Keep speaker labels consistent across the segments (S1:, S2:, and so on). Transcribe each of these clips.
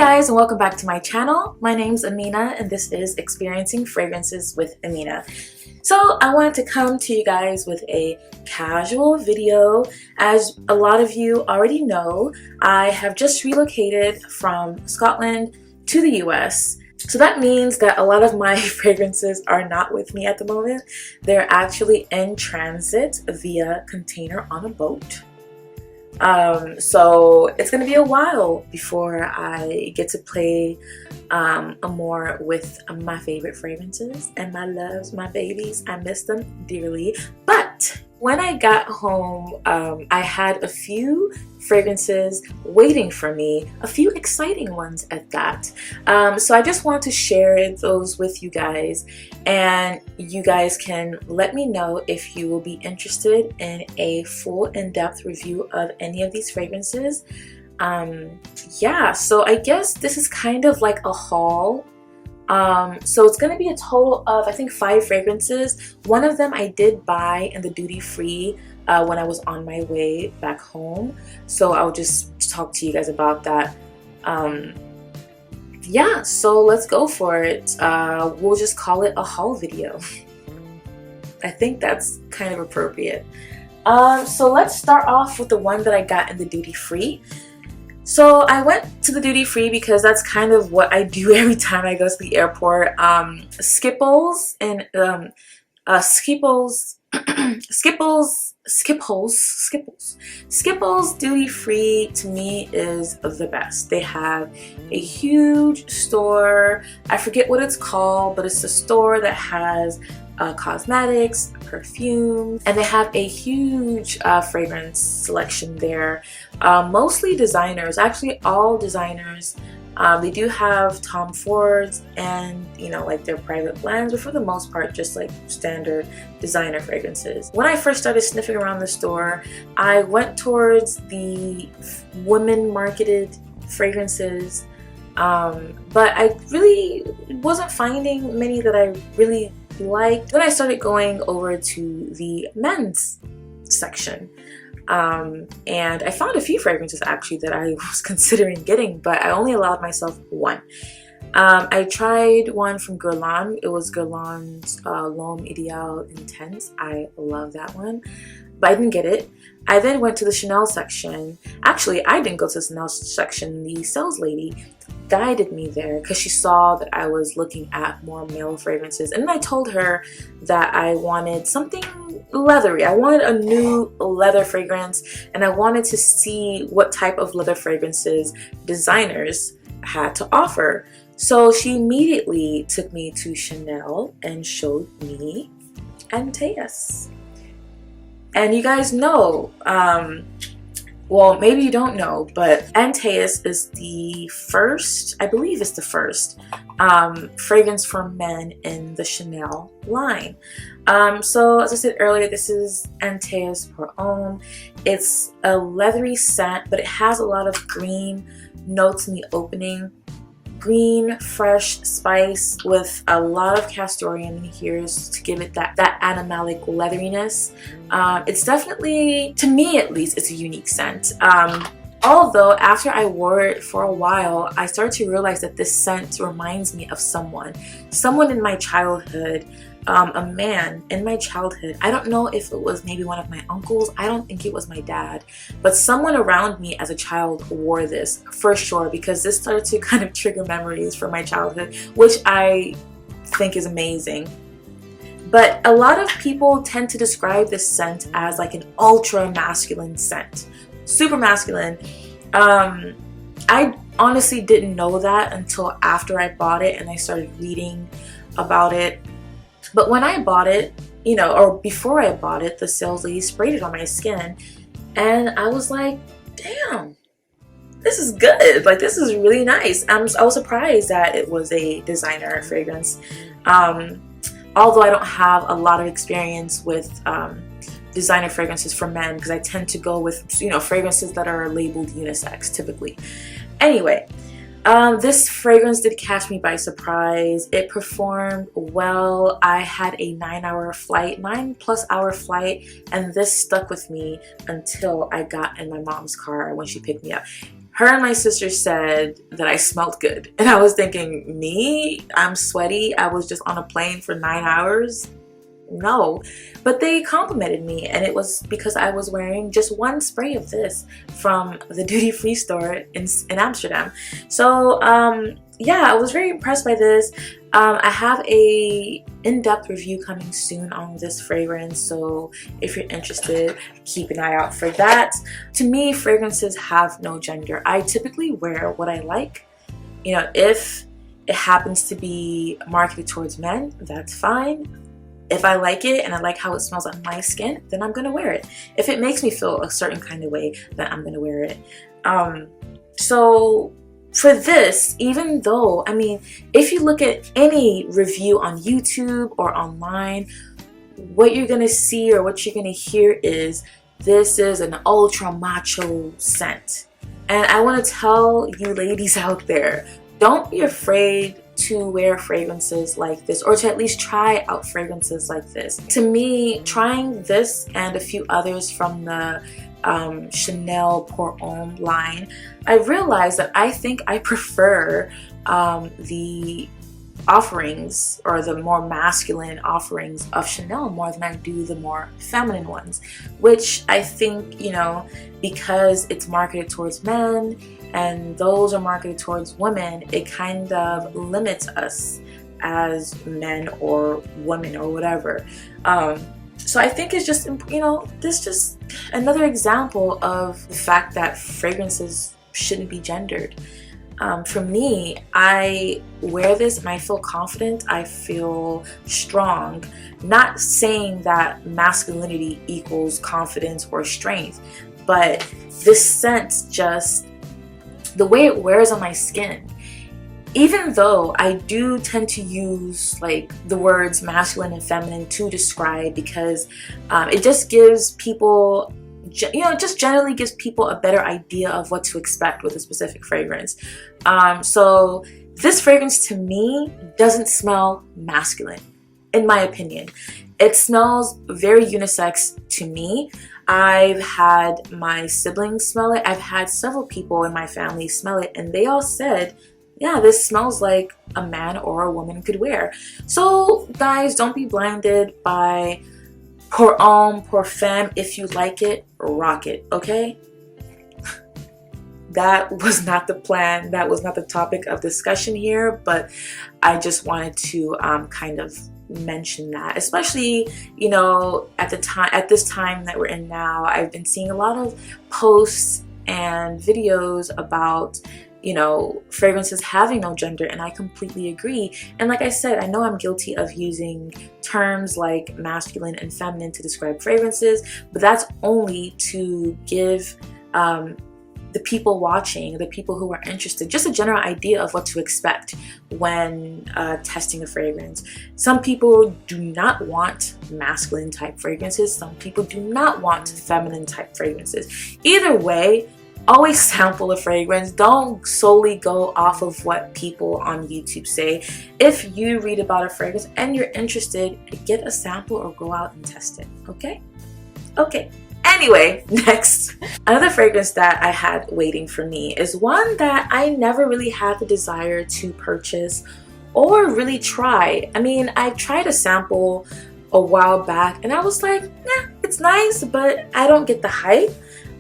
S1: guys, and welcome back to my channel. My name's Amina and this is Experiencing Fragrances with Amina. So I wanted to come to you guys with a casual video. As a lot of you already know, I have just relocated from Scotland to the US. So that means that a lot of my fragrances are not with me at the moment. They're actually in transit via container on a boat. So it's gonna be a while before I get to play more with my favorite fragrances and my loves, my babies. I miss them dearly. But when I got home, I had a few fragrances waiting for me, a few exciting ones at that. So I just want to share those with you guys, and you guys can let me know if you will be interested in a full in-depth review of any of these fragrances. Yeah, so I guess this is kind of like a haul. So it's gonna be a total of, I think, 5 fragrances. One of them I did buy in the duty-free when I was on my way back home, so I'll just talk to you guys about that. Yeah, so let's go for it. We'll just call it a haul video. I think that's kind of appropriate. So let's start off with the one that I got in the duty-free. So I went to the duty-free because that's kind of what I do every time I go to the airport. Skipples and Skipples duty-free to me is the best. They have a huge store. I forget what it's called, but it's a store that has cosmetics, perfume, and they have a huge fragrance selection there. Mostly designers, actually all designers. They do have Tom Fords and, you know, like their private blends, but for the most part just like standard designer fragrances. When I first started sniffing around the store, I went towards the women marketed fragrances, but I really wasn't finding many that I really liked. Then I started going over to the men's section. And I found a few fragrances actually that I was considering getting, but I only allowed myself one. I tried one from Guerlain. It was Guerlain's L'Homme Ideal Intense. I love that one, but I didn't get it. I then went to the Chanel section. Actually, I didn't go to the Chanel section. The sales lady guided me there because she saw that I was looking at more male fragrances, and I told her that I wanted something leathery. I wanted a new leather fragrance, and I wanted to see what type of leather fragrances designers had to offer. So she immediately took me to Chanel and showed me Antaeus. And you guys know, well, maybe you don't know, but Antaeus is the first, I believe it's the first fragrance for men in the Chanel line. So as I said earlier, this is Antaeus Pour Homme. It's a leathery scent, but it has a lot of green notes in the opening. Green, fresh spice with a lot of castor oil in here to give it that animalic leatheriness. It's definitely, to me at least, it's a unique scent. Although after I wore it for a while, I started to realize that this scent reminds me of someone in my childhood. A man in my childhood. I don't know if it was maybe one of my uncles. I don't think it was my dad, but someone around me as a child wore this for sure, because this started to kind of trigger memories from my childhood, which I think is amazing. But a lot of people tend to describe this scent as like an ultra masculine scent, super masculine. I honestly didn't know that until after I bought it and I started reading about it. But when I bought it, you know, or before I bought it, the sales lady sprayed it on my skin, and I was like, damn, this is good. Like, this is really nice. I was surprised that it was a designer fragrance. Although I don't have a lot of experience with designer fragrances for men, because I tend to go with, you know, fragrances that are labeled unisex typically. Anyway, this fragrance did catch me by surprise. It performed well. I had a 9+ hour flight, and this stuck with me until I got in my mom's car when she picked me up. her and my sister said that I smelled good. And I was thinking, me? I'm sweaty. I was just on a plane for 9 hours. No. But they complimented me, and it was because I was wearing just one spray of this from the duty-free store in Amsterdam. So yeah, I was very impressed by this. I have a in-depth review coming soon on this fragrance, so if you're interested, keep an eye out for that. To me, fragrances have no gender. I typically wear what I like. You know, if it happens to be marketed towards men, that's fine. If I like it and I like how it smells on my skin, then I'm gonna wear it. If it makes me feel a certain kind of way, then I'm gonna wear it. So for this, even though, I mean, if you look at any review on YouTube or online, what you're gonna see or what you're gonna hear is this is an ultra macho scent. And I want to tell you ladies out there, don't be afraid to wear fragrances like this, or to at least try out fragrances like this. To me, trying this and a few others from the Chanel Pour Homme line, I realized that I think I prefer the offerings, or the more masculine offerings of Chanel, more than I do the more feminine ones, which I think, you know, because it's marketed towards men and those are marketed towards women, it kind of limits us as men or women or whatever. So I think it's just, you know, this just another example of the fact that fragrances shouldn't be gendered. For me, I wear this and I feel confident, I feel strong, not saying that masculinity equals confidence or strength, but this scent, just the way it wears on my skin, even though I do tend to use like the words masculine and feminine to describe, because it just gives people, you know, just generally gives people a better idea of what to expect with a specific fragrance. So this fragrance to me doesn't smell masculine, in my opinion. It smells very unisex to me. I've had my siblings smell it. I've had several people in my family smell it, and they all said, yeah, this smells like a man or a woman could wear. So guys, don't be blinded by Pour Homme, Pour Femme. If you like it, rock it, okay? That was not the plan. That was not the topic of discussion here, but I just wanted to kind of mention that, especially, you know, at this time that we're in now, I've been seeing a lot of posts and videos about, you know, fragrances having no gender, and I completely agree. And like I said, I know I'm guilty of using terms like masculine and feminine to describe fragrances, but that's only to give the people watching, the people who are interested, just a general idea of what to expect when testing a fragrance. Some people do not want masculine type fragrances. Some people do not want feminine type fragrances. Either way, always sample a fragrance. Don't solely go off of what people on YouTube say. If you read about a fragrance and you're interested, get a sample or go out and test it, okay? Okay. Anyway, next. Another fragrance that I had waiting for me is one that I never really had the desire to purchase or really try. I mean, I tried a sample a while back and I was like, nah, it's nice, but I don't get the hype.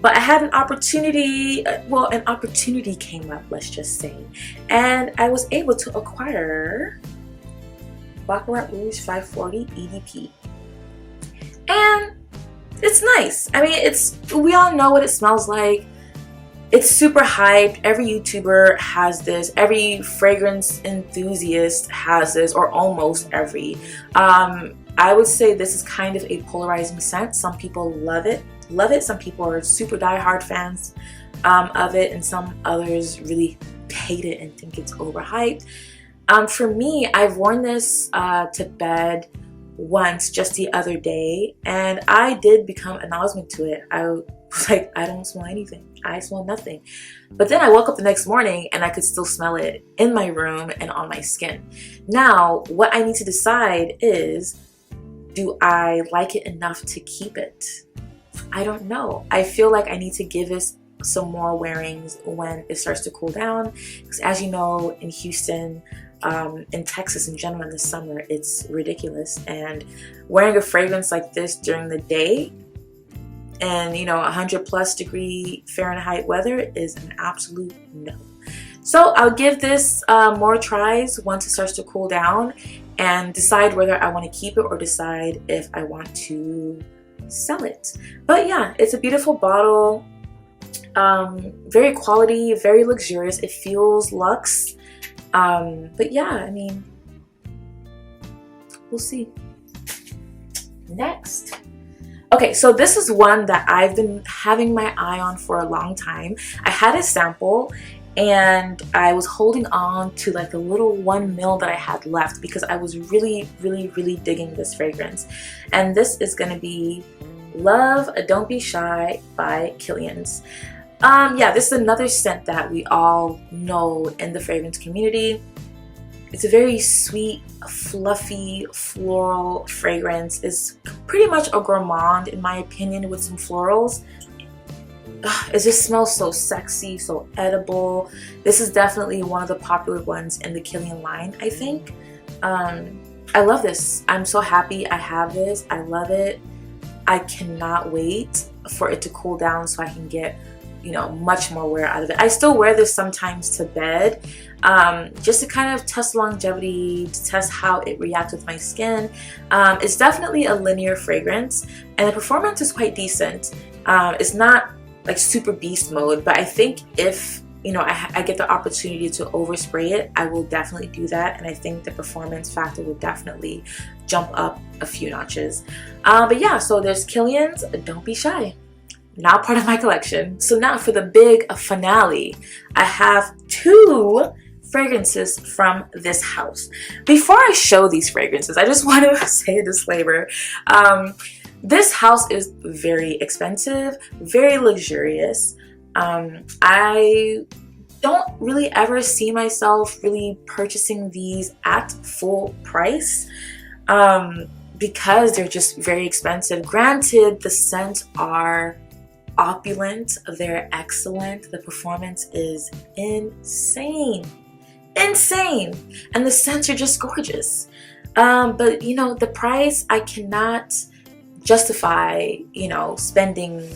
S1: But I had an opportunity, well, an opportunity came up, let's just say, and I was able to acquire Baccarat Rouge 540 EDP. And it's nice. I mean, we all know what it smells like. It's super hyped. Every YouTuber has this. Every fragrance enthusiast has this, or almost every. I would say this is kind of a polarizing scent. Some people love it. Some people are super die-hard fans of it, and some others really hate it and think it's overhyped. For me, I've worn this to bed once just the other day, and I did become anosmic to it. I was like, I don't smell anything. I smell nothing. But then I woke up the next morning and I could still smell it in my room and on my skin. Now, what I need to decide is, do I like it enough to keep it? I don't know. I feel like I need to give this some more wearings when it starts to cool down, because as you know, in Houston, in Texas in general in the summer, it's ridiculous, and wearing a fragrance like this during the day and 100+ degree Fahrenheit weather is an absolute no. So I'll give this more tries once it starts to cool down and decide whether I want to keep it or decide if I want to sell it. But yeah, it's a beautiful bottle, very quality, very luxurious. It feels luxe. But yeah, I mean, we'll see. Next. Okay, so this is one that I've been having my eye on for a long time. I had a sample and I was holding on to like the little 1 ml that I had left because I was really digging this fragrance. And this is gonna be Love Don't Be Shy by Kilian's. Yeah, this is another scent that we all know in the fragrance community. It's a very sweet, fluffy, floral fragrance. It's pretty much a gourmand in my opinion with some florals. It just smells so sexy, so edible. This is definitely one of the popular ones in the Kilian line, I think. I love this. I'm so happy I have this. I love it. I cannot wait for it to cool down so I can get much more wear out of it. I still wear this sometimes to bed, just to kind of test longevity, to test how it reacts with my skin. It's definitely a linear fragrance and the performance is quite decent. It's not like super beast mode, but I think if I get the opportunity to overspray it, I will definitely do that, and I think the performance factor will definitely jump up a few notches. But yeah, so there's Kilian's Don't Be Shy, now part of my collection. So now for the big finale, I have 2 fragrances from this house. Before I show these fragrances, I just want to say a disclaimer. This house is very expensive, very luxurious. I don't really ever see myself really purchasing these at full price because they're just very expensive. Granted, the scents are opulent, they're excellent, the performance is insane, and the scents are just gorgeous. But the price, I cannot justify spending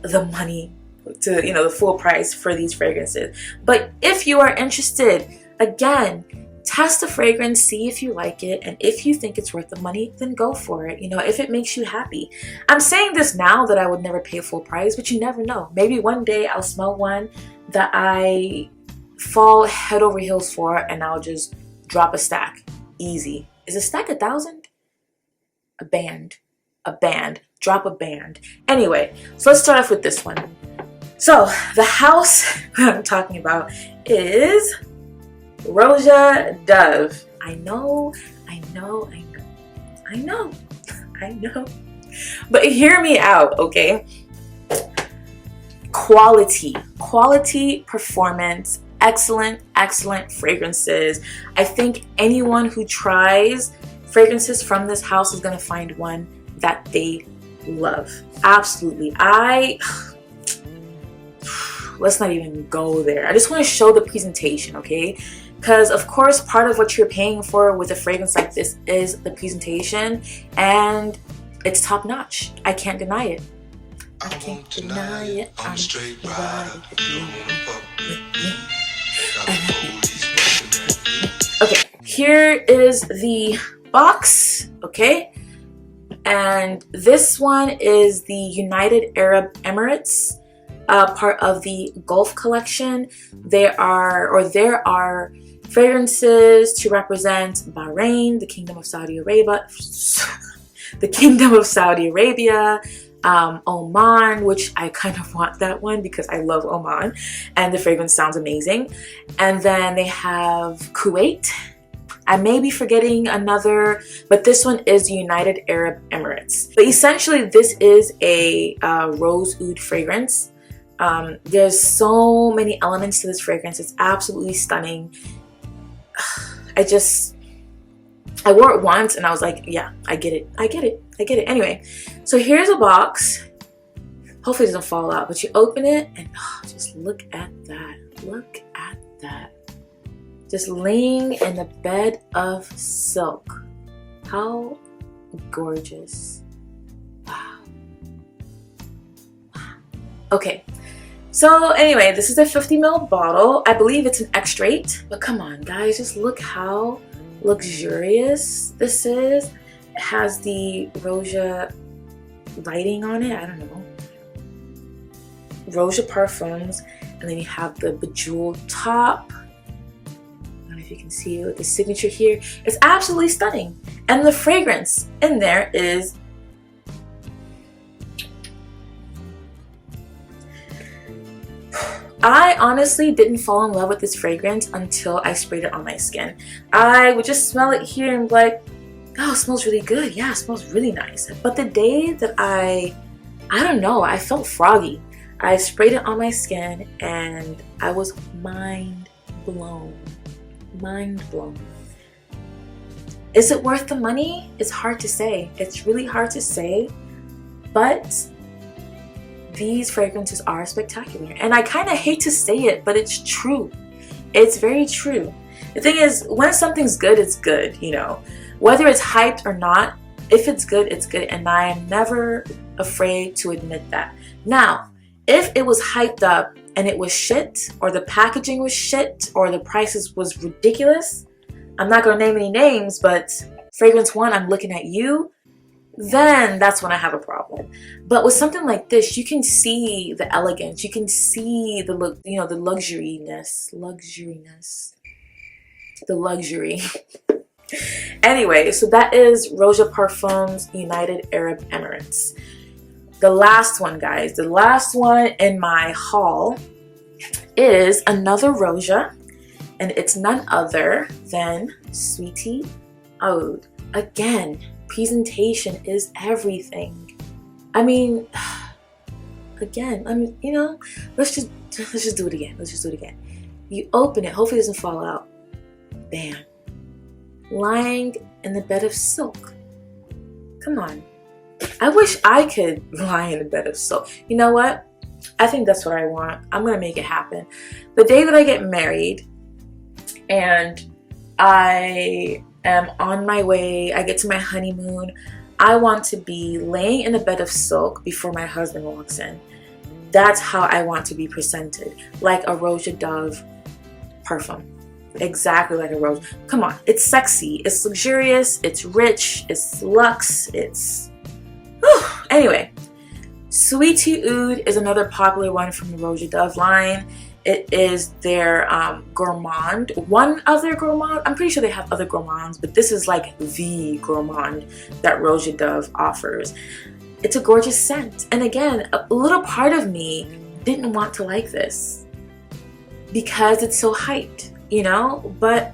S1: the money to the full price for these fragrances. But if you are interested, again, test the fragrance, see if you like it, and if you think it's worth the money, then go for it. If it makes you happy. I'm saying this now that I would never pay full price, but you never know. Maybe one day I'll smell one that I fall head over heels for and I'll just drop a stack. Easy. Is a stack 1,000? A band. Drop a band. Anyway, so let's start off with this one. So the house I'm talking about is Roja Dove. I know. But hear me out, okay? Quality performance, excellent fragrances. I think anyone who tries fragrances from this house is gonna find one that they love. Absolutely. Let's not even go there. I just want to show the presentation, okay? Because of course part of what you're paying for with a fragrance like this is the presentation, and it's top notch. I can't deny it. I can't deny it. I'm straight rider. Okay, here is the box, okay? And this one is the United Arab Emirates, part of the Gulf collection. There are fragrances to represent Bahrain, the Kingdom of Saudi Arabia, Oman, which I kind of want that one because I love Oman and the fragrance sounds amazing. And then they have Kuwait. I may be forgetting another, but this one is the United Arab Emirates. But essentially this is a rose oud fragrance. There's so many elements to this fragrance. It's absolutely stunning. I wore it once and I was like, yeah, I get it. Anyway, so here's a box. Hopefully it doesn't fall out, but you open it and oh, just look at that. Look at that. Just laying in the bed of silk. How gorgeous. Wow. Wow. Okay. So anyway, this is a 50 ml bottle. I believe it's an extrait, but come on guys, just look how luxurious this is. It has the Roja writing on it. I don't know. Roja Parfums, and then you have the bejeweled top. I don't know if you can see it with the signature here. It's absolutely stunning. And the fragrance in there is I honestly didn't fall in love with this fragrance until I sprayed it on my skin. I would just smell it here and be like, oh, it smells really good. Yeah, it smells really nice. But the day that I don't know, I felt froggy. I sprayed it on my skin and I was mind blown. Mind blown. Is it worth the money? It's hard to say. It's really hard to say. But these fragrances are spectacular. And I kind of hate to say it, but it's true. It's very true. The thing is, when something's good, it's good, you know. Whether it's hyped or not, if it's good, it's good. And I am never afraid to admit that. Now, if it was hyped up and it was shit, or the packaging was shit, or the prices was ridiculous, I'm not going to name any names, but fragrance one, I'm looking at you, then that's when I have a problem. But with something like this, you can see the elegance, you can see the look, you know, the luxuriness, the luxury. Anyway, so that is Roja Parfums, United Arab Emirates. The last one, guys, the last one in my haul is another Roja, and it's none other than Sweetie Aoud. Again, presentation is everything. I mean, again, you know, let's just do it again. Let's just do it again. You open it, hopefully it doesn't fall out. Bam. Lying in the bed of silk. Come on. I wish I could lie in a bed of silk. You know what? I think that's what I want. I'm gonna make it happen. The day that I get married and I am on my way, I get to my honeymoon, I want to be laying in a bed of silk before my husband walks in. That's how I want to be presented, like a Roja Dove parfum. Exactly like a rose. Come on, it's sexy, it's luxurious, it's rich, it's luxe, it's... Whew. Anyway, Sweetie Oud is another popular one from the Roja Dove line. It is their gourmand, one other gourmand. I'm pretty sure they have other gourmands, but this is like the gourmand that Roja Dove offers. It's a gorgeous scent. And again, a little part of me didn't want to like this because it's so hyped, you know? But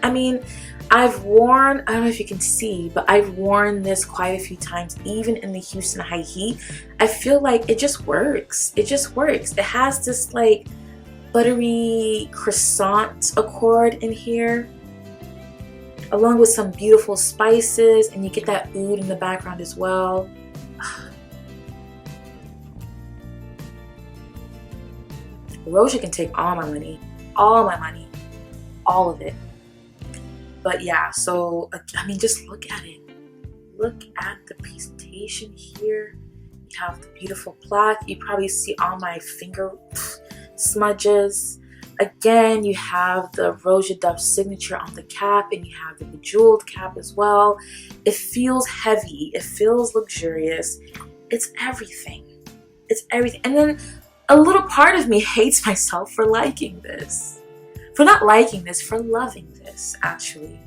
S1: I mean, I've worn, I don't know if you can see, but I've worn this quite a few times, even in the Houston high heat. I feel like it just works. It just works. It has this like buttery croissant accord in here, along with some beautiful spices, and you get that oud in the background as well. Roja can take all my money, all of it. But yeah, so I mean, just look at it. Look at the presentation here. You have the beautiful plaque. You probably see all my finger smudges. Again, you have the Roja Dove signature on the cap, and you have the bejeweled cap as well. It feels heavy. It feels luxurious. It's everything. It's everything. And then a little part of me hates myself for liking this. For not liking this, for loving this, actually.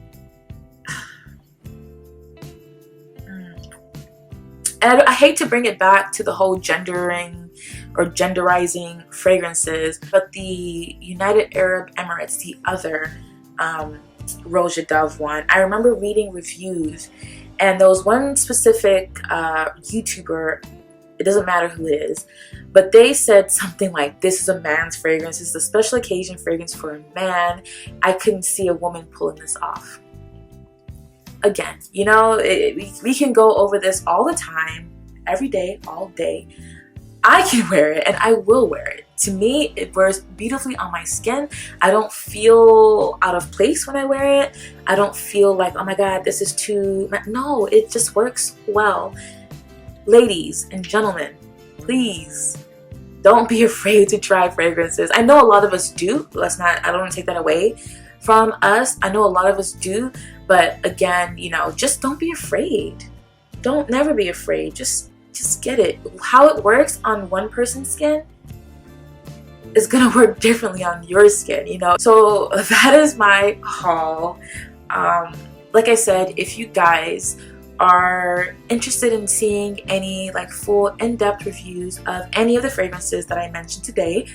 S1: And I hate to bring it back to the whole gendering or genderizing fragrances, but the United Arab Emirates, the other Roja Dove one, I remember reading reviews, and there was one specific YouTuber, it doesn't matter who it is, but they said something like, this is a man's fragrance, this is a special occasion fragrance for a man. I couldn't see a woman pulling this off. Again, you know, we can go over this all the time, every day, all day. I can wear it and I will wear it. To me, it wears beautifully on my skin. I don't feel out of place when I wear it. I don't feel like, oh my god, this is too... No, it just works well. Ladies and gentlemen, please don't be afraid to try fragrances. I know a lot of us do. I don't want to take that away from us. I know a lot of us do, but again, you know, just don't be afraid. Never be afraid. Just get it. How it works on one person's skin is gonna work differently on your skin, you know. So that is my haul. Like I said, if you guys are interested in seeing any like full in-depth reviews of any of the fragrances that I mentioned today,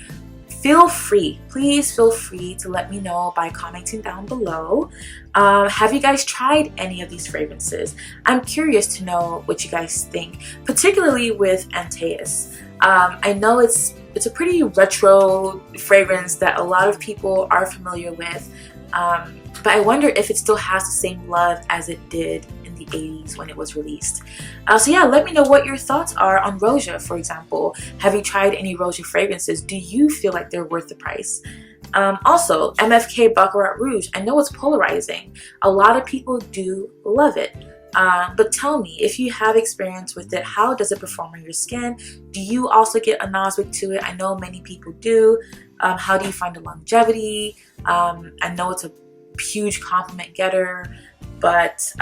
S1: please feel free to let me know by commenting down below. Have you guys tried any of these fragrances? I'm curious to know what you guys think, particularly with Antaeus. I know it's a pretty retro fragrance that a lot of people are familiar with, but I wonder if it still has the same love as it did in the 80s when it was released. So yeah, let me know what your thoughts are on Roja, for example. Have you tried any Roja fragrances? Do you feel like they're worth the price? Also, MFK Baccarat Rouge. I know it's polarizing. A lot of people do love it. But tell me, if you have experience with it, how does it perform on your skin? Do you also get a nosewick to it? I know many people do. How do you find the longevity? I know it's a huge compliment getter, but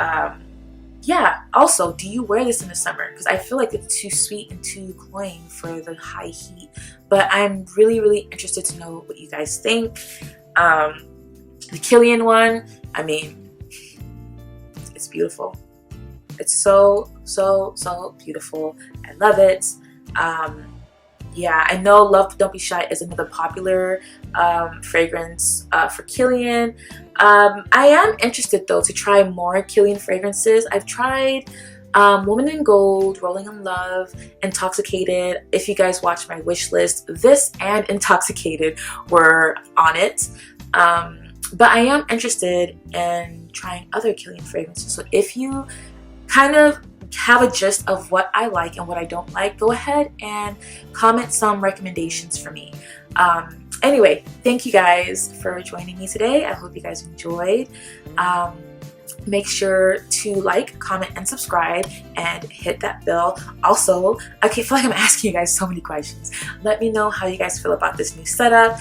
S1: yeah. Also, do you wear this in the summer? Because I feel like it's too sweet and too cloying for the high heat. But I'm really interested to know what you guys think. The Kilian one, I mean, it's beautiful. It's so beautiful. I love it. Yeah, I know Love Don't Be Shy is another popular fragrance for Kilian. I am interested though to try more Kilian fragrances. I've tried Woman in Gold, Rolling in Love, Intoxicated. If you guys watch my wish list, this and Intoxicated were on it. But I am interested in trying other Kilian fragrances. So if you kind of have a gist of what I like and what I don't like, go ahead and comment some recommendations for me. Anyway, thank you guys for joining me today. I hope you guys enjoyed. Make sure to like, comment, and subscribe, and hit that bell. Also, I feel like I'm asking you guys so many questions. Let me know how you guys feel about this new setup.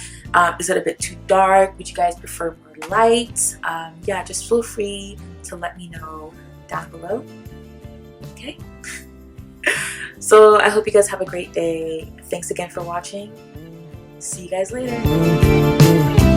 S1: Is it a bit too dark? Would you guys prefer more light? Yeah, just feel free to let me know down below. Okay? So I hope you guys have a great day. Thanks again for watching. See you guys later.